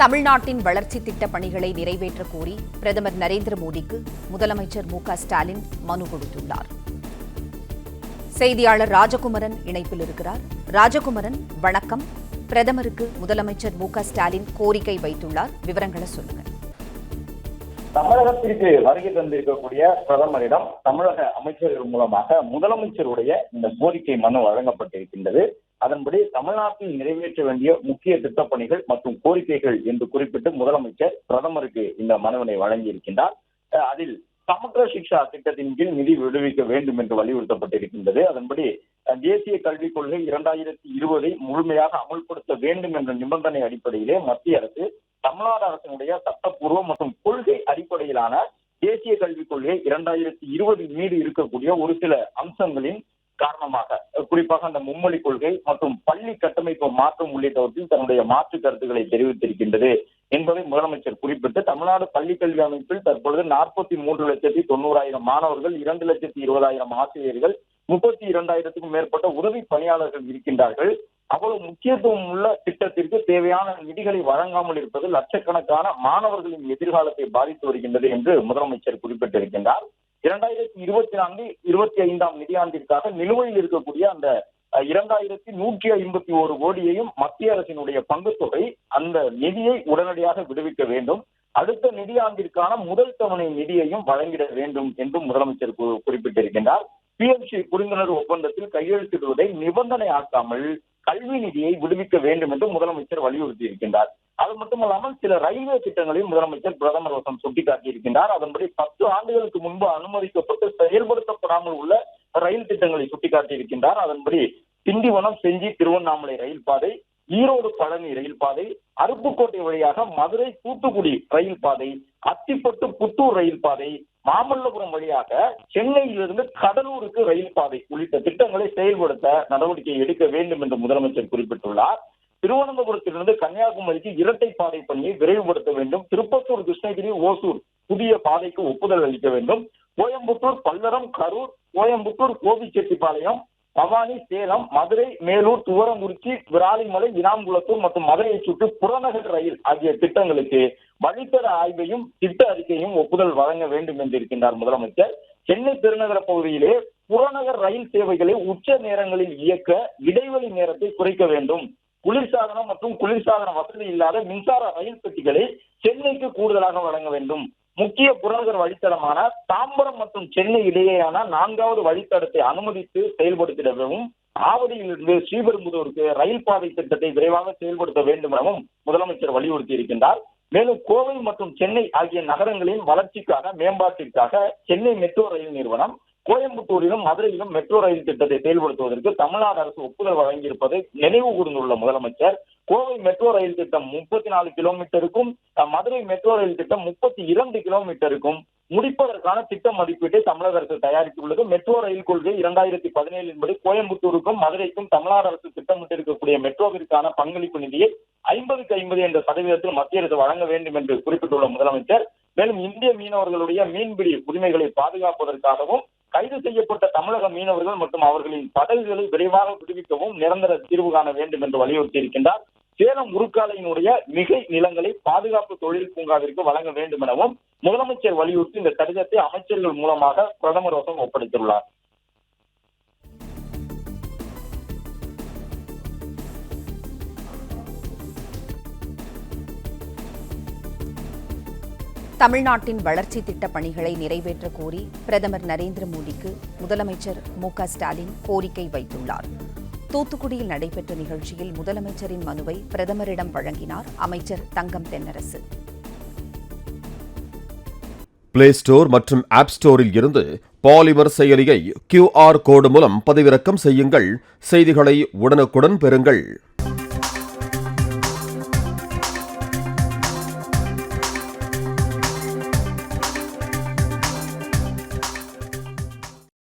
தமிழ்நாட்டின் வளர்ச்சி திட்டப் பணிகளை நிறைவேற்றக் கோரி பிரதமர் நரேந்திர மோடிக்கு முதலமைச்சர் மு.க.ஸ்டாலின் மனு கொடுத்துள்ளார். செய்தியாளர் ராஜகுமரன் இணைப்பில் இருக்கிறார். ராஜகுமரன், வணக்கம். பிரதமருக்கு முதலமைச்சர் மு.க.ஸ்டாலின் கோரிக்கை வைத்துள்ளார். விவரங்களை சொல்லுங்க. தமிழகத்திற்கு வருகை தந்திருக்கக்கூடிய பிரதமரிடம் தமிழக அமைச்சர்கள் மூலமாக முதலமைச்சருடைய இந்த கோரிக்கை மனு வழங்கப்பட்டிருக்கின்றது. அதன்படி தமிழ்நாட்டில் நிறைவேற்ற வேண்டிய முக்கிய திட்டப்பணிகள் மற்றும் கோரிக்கைகள் என்று குறிப்பிட்டு முதலமைச்சர் பிரதமருக்கு இந்த மனுவினை வழங்கியிருக்கின்றார். அதில் சமக்ர சிக்ஷா திட்டத்தின் கீழ் நிதி விடுவிக்க வேண்டும் என்று வலியுறுத்தப்பட்டிருக்கின்றது. அதன்படி தேசிய கல்விக் கொள்கை 2020 முழுமையாக அமல்படுத்த வேண்டும் என்ற நிபந்தனை அடிப்படையிலே மத்திய அரசு தமிழ்நாடு அரசினுடைய சட்டப்பூர்வ மற்றும் கொள்கை அடிப்படையிலான தேசிய கல்விக் கொள்கை 2020 மீது இருக்கக்கூடிய ஒரு சில அம்சங்களின் காரணமாக, குறிப்பாக அந்த மும்மொழி கொள்கை மற்றும் பள்ளி கட்டமைப்பு மாற்றம் உள்ளிட்டவற்றில் தன்னுடைய மாற்று கருத்துக்களை தெரிவித்திருக்கின்றது என்பதை முதலமைச்சர் குறிப்பிட்டு, தமிழ்நாடு பள்ளி கல்வி அமைப்பில் தற்பொழுது 43,90,000 மாணவர்கள், 2,20,000 ஆசிரியர்கள், 32,000க்கும் மேற்பட்ட உதவி பணியாளர்கள் இருக்கின்றார்கள். அவ்வளவு முக்கியத்துவம் உள்ள திட்டத்திற்கு தேவையான நிதிகளை வழங்காமல் இருப்பது லட்சக்கணக்கான மாணவர்களின் எதிர்காலத்தை பாதித்து வருகின்றது என்று முதலமைச்சர் குறிப்பிட்டிருக்கின்றார். 2024-25 நிதியாண்டிற்காக நிலுவையில் இருக்கக்கூடிய அந்த 2,151 கோடியையும் மத்திய அரசினுடைய பங்கு தொகை அந்த நிதியை உடனடியாக விடுவிக்க வேண்டும். அடுத்த நிதியாண்டிற்கான முதல் தவணை நிதியையும் வழங்கிட வேண்டும் என்றும் முதலமைச்சர் குறிப்பிட்டிருக்கின்றார். PMC புரிந்துணர்வு ஒப்பந்தத்தில் கையெழுத்திடுவதை நிபந்தனை ஆக்காமல் கல்வி நிதியை விடுவிக்க வேண்டும் என்று முதலமைச்சர் வலியுறுத்தி இருக்கின்றார். அது மட்டுமல்லாமல் சில ரயில்வே திட்டங்களையும் முதலமைச்சர் பிரதமர் வசம் சுட்டிக்காட்டியிருக்கின்றார். அதன்படி 10 ஆண்டுகளுக்கு முன்பு அனுமதிக்கப்பட்டு செயல்படுத்தப்படாமல் உள்ள ரயில் திட்டங்களை சுட்டிக்காட்டியிருக்கின்றார். அதன்படி திண்டிவனம் செஞ்சி திருவண்ணாமலை ரயில் பாதை, ஈரோடு பழனி ரயில் பாதை, அருப்புக்கோட்டை வழியாக மதுரை தூத்துக்குடி ரயில் பாதை, அத்திப்பட்டு புத்தூர் ரயில் பாதை, மாமல்லபுரம் வழியாக சென்னையிலிருந்து கடலூருக்கு ரயில் பாதை உள்ளிட்ட திட்டங்களை செயல்படுத்த நடவடிக்கை எடுக்க வேண்டும் என்று முதலமைச்சர் குறிப்பிட்டுள்ளார். திருவனந்தபுரத்திலிருந்து கன்னியாகுமரிக்கு இரட்டை பாதை பணியை விரைவுபடுத்த வேண்டும். திருப்பத்தூர், கிருஷ்ணகிரி, ஓசூர் புதிய பாதைக்கு ஒப்புதல் அளிக்க வேண்டும். கோயம்புத்தூர், பல்லடம், கரூர், கோயம்புத்தூர், கோபிச்செட்டிப்பாளையம், பவானி, சேலம், மதுரை, மேலூர், துவரங்குறிச்சி, விராலிமலை, இனாம்குளத்தூர் மற்றும் மதுரையை சுற்றி புறநகர் ரயில் ஆகிய திட்டங்களுக்கு வழித்தட ஆய்வையும் திட்ட அறிக்கையும் ஒப்புதல் வழங்க வேண்டும் என்றிருக்கின்றார் முதலமைச்சர். சென்னை பெருநகர பகுதியிலே புறநகர் ரயில் சேவைகளை உச்ச நேரங்களில் இயக்க இடைவெளி நேரத்தை குறைக்க வேண்டும். குளிர்சாதனம் மற்றும் குளிர்சாதன வசதி இல்லாத மின்சார ரயில் பெட்டிகளை சென்னைக்கு கூடுதலாக வழங்க வேண்டும். முக்கிய புறநகர் வழித்தடமான தாம்பரம் மற்றும் சென்னை இடையேயான 4வது வழித்தடத்தை அனுமதித்து செயல்படுத்திடவும், ஆவடியிலிருந்து ஸ்ரீபெரும்புதூருக்கு ரயில் பாதை திட்டத்தை விரைவாக செயல்படுத்த வேண்டும் எனவும் முதலமைச்சர் வலியுறுத்தி இருக்கின்றார். மேலும் கோவை மற்றும் சென்னை ஆகிய நகரங்களின் வளர்ச்சிக்காக, மேம்பாட்டிற்காக சென்னை மெட்ரோ ரயில் நிறுவனம் கோயம்புத்தூரிலும் மதுரையிலும் மெட்ரோ ரயில் திட்டத்தை செயல்படுத்துவதற்கு தமிழ்நாடு அரசு ஒப்புதல் வழங்கியிருப்பதை நினைவு கூர்ந்துள்ள முதலமைச்சர், கோவை மெட்ரோ ரயில் திட்டம் 34 கிலோமீட்டருக்கும், மதுரை மெட்ரோ ரயில் திட்டம் 32 கிலோமீட்டருக்கும் முடிப்பதற்கான திட்ட மதிப்பீட்டை தமிழக அரசு தயாரித்துள்ளது. மெட்ரோ ரயில் கொள்கை 2017 படி கோயம்புத்தூருக்கும் மதுரைக்கும் தமிழ்நாடு அரசு திட்டமிட்டிருக்கக்கூடிய மெட்ரோவிற்கான பங்களிப்பு நிதியை 50-50 என்ற சதவீதத்தில் மத்திய அரசு வழங்க வேண்டும் என்று குறிப்பிட்டுள்ள முதலமைச்சர், மேலும் இந்திய மீனவர்களுடைய மீன்பிடி உரிமைகளை பாதுகாப்பதற்காகவும், கைது செய்யப்பட்ட தமிழக மீனவர்கள் மற்றும் அவர்களின் படகுகளை விரைவாக விடுவிக்கவும் நிரந்தர தீர்வு காண வேண்டும் என்று வலியுறுத்தி இருக்கின்றார். சேலம் உருக்காலையினுடைய மிகை நிலங்களை பாதுகாப்பு தொழில் பூங்காவிற்கு வழங்க வேண்டும் எனவும் முதலமைச்சர் வலியுறுத்தி இந்த கடிதத்தை அமைச்சர்கள் மூலமாக பிரதமர் வசம் ஒப்படைத்துள்ளார். தமிழ்நாட்டின் வளர்ச்சி திட்டப் பணிகளை நிறைவேற்றக் கோரி பிரதமர் நரேந்திர மோடிக்கு முதலமைச்சர் மு.க.ஸ்டாலின் கோரிக்கை வைத்துள்ளார். தூத்துக்குடியில் நடைபெற்ற நிகழ்ச்சியில் முதலமைச்சரின் மனுவை பிரதமரிடம் வழங்கினார் அமைச்சர் தங்கம் தென்னரசு. பிளே ஸ்டோர் மற்றும் ஆப் ஸ்டோரில் இருந்து பாலிமர் செயலியை QR கோடு மூலம் பதிவிறக்கம் செய்யுங்கள். செய்திகளை உடனுக்குடன் பெறுங்கள்.